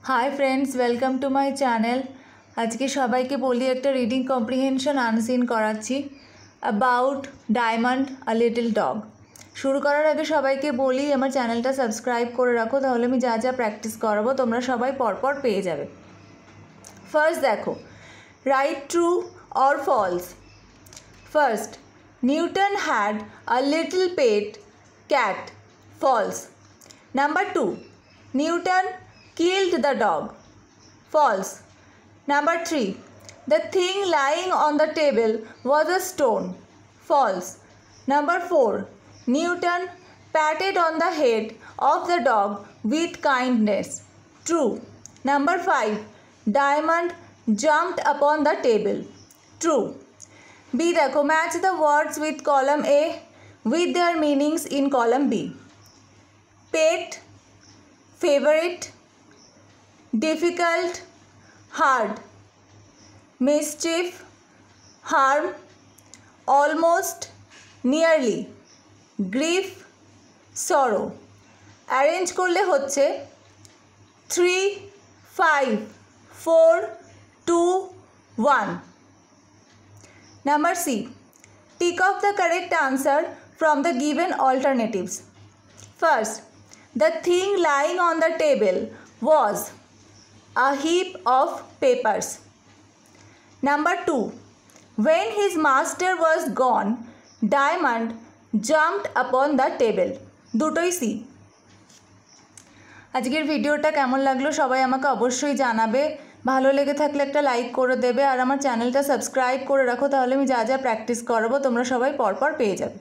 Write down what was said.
High friends welcome to my channel. आज के सबाई के बोली एक रीडिंग कम्प्रिहेंशन आनसीन कराচ্ছি about diamond a little dog. शुरू करार आगे सबाई के बोली आमार चैनलटा सबस्क्राइब करे राखो, ताहले आमि जा जा प्रैक्टिस कराबो तोमरा सबाई परपर पेये जाबे। फार्स्ट देखो, राइट ट्रू और false. First, Newton had a little pet cat. False. Number two, Newton killed the dog. False. Number 3. The thing lying on the table was a stone. False. Number 4. Newton patted on the head of the dog with kindness. True. Number 5. Diamond jumped upon the table. True. B देखो, match the words with column A with their meanings in column B. Pet, favorite, difficult, hard, mischief, harm, almost, nearly, grief, sorrow। Arrange करले होच्छे 3, 5, 4, 2, 1। Number C. Tick off the correct answer from the given alternatives. First, the thing lying on the table was a heap of papers. Number 2. When his master was gone, Diamond jumped upon the table. দুটোই C. আজকের ভিডিওটা কেমন লাগলো সবাই আমাকে অবশ্যই জানাবে। ভালো লেগে থাকলে একটা লাইক করে দেবে আর আমার চ্যানেলটা সাবস্ক্রাইব করে রাখো, তাহলে আমি যা যা প্র্যাকটিস করাবো তোমরা সবাই পরপর পেয়ে যাবে।